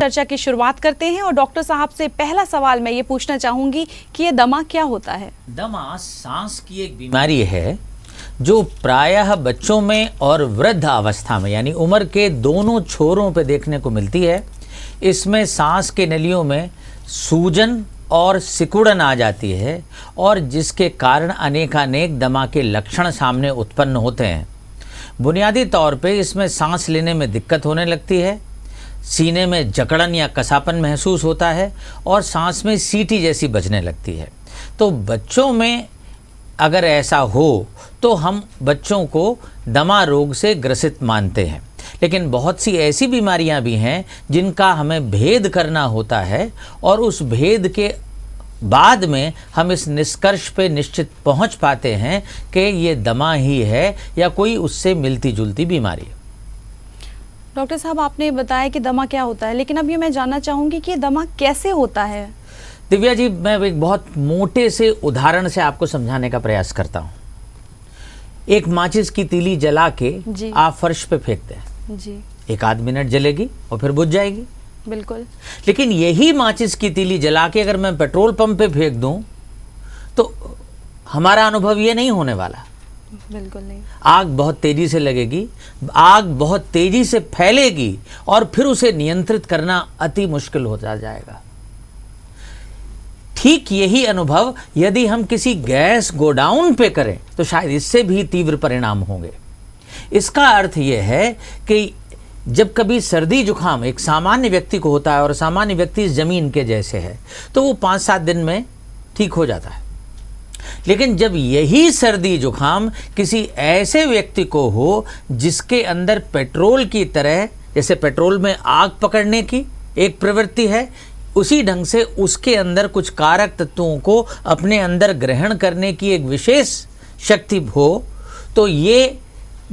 चर्चा की शुरुआत करते हैं और डॉक्टर साहब से पहला सवाल मैं ये पूछना चाहूंगी कि ये दमा क्या होता है? दमा सांस की एक बीमारी है जो प्रायः बच्चों में और वृद्ध अवस्था में यानी उम्र के दोनों छोरों पे देखने को मिलती है। इसमें सांस के नलियों में सूजन और सिकुड़न आ जाती है और जिसके कारण अनेकानेक दमा के लक्षण सामने उत्पन्न होते हैं। बुनियादी तौर पे इसमें सांस लेने में दिक्कत होने लगती है, सीने में जकड़न या कसापन महसूस होता है और सांस में सीटी जैसी बजने लगती है। तो बच्चों में अगर ऐसा हो तो हम बच्चों को दमा रोग से ग्रसित मानते हैं, लेकिन बहुत सी ऐसी बीमारियां भी हैं जिनका हमें भेद करना होता है और उस भेद के बाद में हम इस निष्कर्ष पे निश्चित पहुंच पाते हैं कि ये दमा ही है या कोई उससे मिलती जुलती बीमारी है। डॉक्टर साहब, आपने बताया कि दमा क्या होता है, लेकिन अब ये मैं जानना चाहूँगी कि ये दमा कैसे होता है? दिव्या जी, मैं एक बहुत मोटे से उदाहरण से आपको समझाने का प्रयास करता हूँ। एक माचिस की तीली जला के आप फर्श पे फेंकते हैं जी, एक आध मिनट जलेगी और फिर बुझ जाएगी। बिल्कुल। लेकिन यही माचिस की तीली जला के अगर मैं पेट्रोल पंप पे फेंक दूं तो हमारा अनुभव ये नहीं होने वाला। बिल्कुल नहीं। आग बहुत तेजी से लगेगी, आग बहुत तेजी से फैलेगी और फिर उसे नियंत्रित करना अति मुश्किल होता जाएगा। ठीक यही अनुभव यदि हम किसी गैस गोडाउन पे करें तो शायद इससे भी तीव्र परिणाम होंगे। इसका अर्थ यह है कि जब कभी सर्दी जुकाम एक सामान्य व्यक्ति को होता है और सामान्य व्यक्ति इस जमीन के जैसे है तो वो 5-7 दिन में ठीक हो जाता है। लेकिन जब यही सर्दी जुकाम किसी ऐसे व्यक्ति को हो जिसके अंदर पेट्रोल की तरह, जैसे पेट्रोल में आग पकड़ने की एक प्रवृत्ति है, उसी ढंग से उसके अंदर कुछ कारक तत्वों को अपने अंदर ग्रहण करने की एक विशेष शक्ति हो, तो ये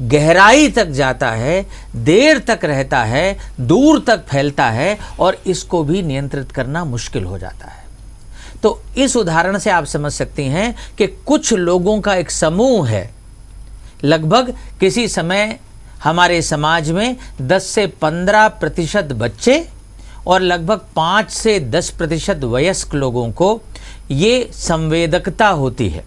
गहराई तक जाता है, देर तक रहता है, दूर तक फैलता है और इसको भी नियंत्रित करना मुश्किल हो जाता है। तो इस उदाहरण से आप समझ सकती हैं कि कुछ लोगों का एक समूह है। लगभग किसी समय हमारे समाज में 10 से 15% बच्चे और लगभग 5 से 10% वयस्क लोगों को ये संवेदकता होती है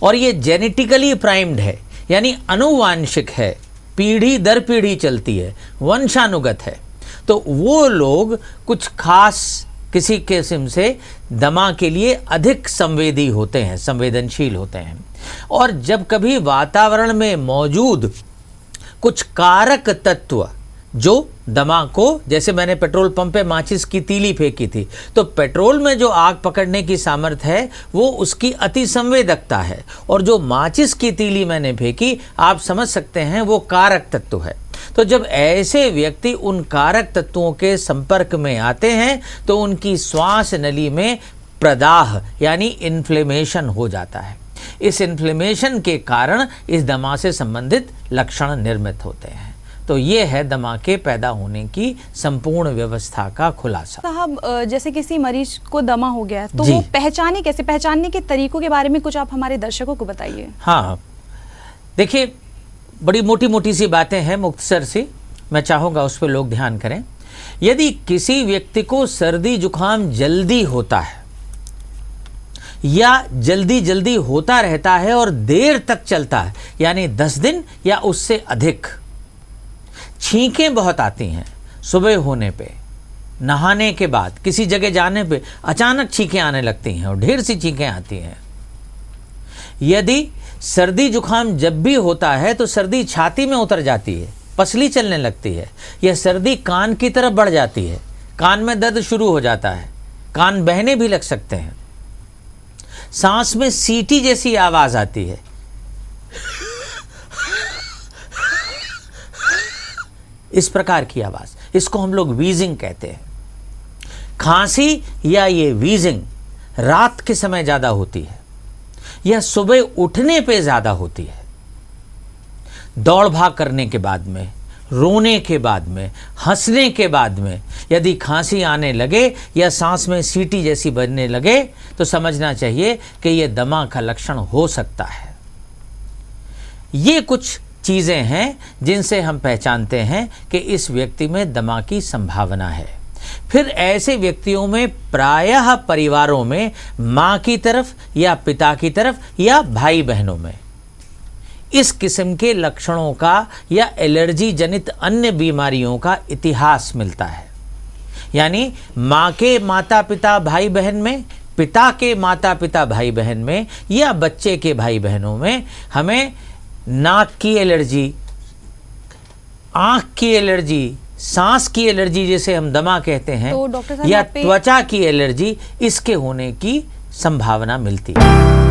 और ये जेनेटिकली प्राइम्ड है, यानी अनुवांशिक है, पीढ़ी दर पीढ़ी चलती है, वंशानुगत है। तो वो लोग कुछ खास किसी किस्म से दमा के लिए अधिक संवेदी होते हैं, संवेदनशील होते हैं। और जब कभी वातावरण में मौजूद कुछ कारक तत्व जो दमा को, जैसे मैंने पेट्रोल पंप पे माचिस की तीली फेंकी थी, तो पेट्रोल में जो आग पकड़ने की सामर्थ्य है वो उसकी अति संवेदकता है, और जो माचिस की तीली मैंने फेंकी आप समझ सकते हैं वो कारक तत्व है। तो जब ऐसे व्यक्ति उन कारक तत्वों के संपर्क में आते हैं तो उनकी श्वास नली में प्रदाह यानी इन्फ्लेमेशन हो जाता है। इस इन्फ्लेमेशन के कारण इस दमा से संबंधित लक्षण निर्मित होते हैं। तो ये है दमा के पैदा होने की संपूर्ण व्यवस्था का खुलासा। साहब, जैसे किसी मरीज को दमा हो गया तो वो पहचाने कैसे, पहचानने के तरीकों के बारे में कुछ आप हमारे दर्शकों को बताइए। हाँ, देखिए, बड़ी मोटी मोटी सी बातें हैं, मुख्तसर सी, मैं चाहूँगा उस पर लोग ध्यान करें। यदि किसी व्यक्ति को सर्दी जुकाम जल्दी होता है या जल्दी जल्दी होता रहता है और देर तक चलता है, यानी 10 दिन या उससे अधिक, छींकें बहुत आती हैं सुबह होने पे, नहाने के बाद, किसी जगह जाने पे अचानक छींकें आने लगती हैं और ढेर सी छींकें आती हैं। यदि सर्दी जुकाम जब भी होता है तो सर्दी छाती में उतर जाती है, पसली चलने लगती है, यह सर्दी कान की तरफ बढ़ जाती है, कान में दर्द शुरू हो जाता है, कान बहने भी लग सकते हैं, सांस में सीटी जैसी आवाज आती है, इस प्रकार की आवाज, इसको हम लोग वीजिंग कहते हैं। खांसी या ये वीजिंग रात के समय ज्यादा होती है या सुबह उठने पे ज्यादा होती है, दौड़ भाग करने के बाद में, रोने के बाद में, हंसने के बाद में यदि खांसी आने लगे या सांस में सीटी जैसी बजने लगे तो समझना चाहिए कि यह दमा का लक्षण हो सकता है। ये कुछ चीज़ें हैं जिनसे हम पहचानते हैं कि इस व्यक्ति में दमा की संभावना है। फिर ऐसे व्यक्तियों में प्रायः परिवारों में माँ की तरफ या पिता की तरफ या भाई बहनों में इस किस्म के लक्षणों का या एलर्जी जनित अन्य बीमारियों का इतिहास मिलता है। यानी माँ के माता पिता भाई बहन में, पिता के माता पिता भाई बहन में या बच्चे के भाई बहनों में हमें नाक की एलर्जी, आँख की एलर्जी, सांस की एलर्जी जिसे हम दमा कहते हैं, तो डॉक्टर साहब या यहाँ पे त्वचा की एलर्जी, इसके होने की संभावना मिलती है।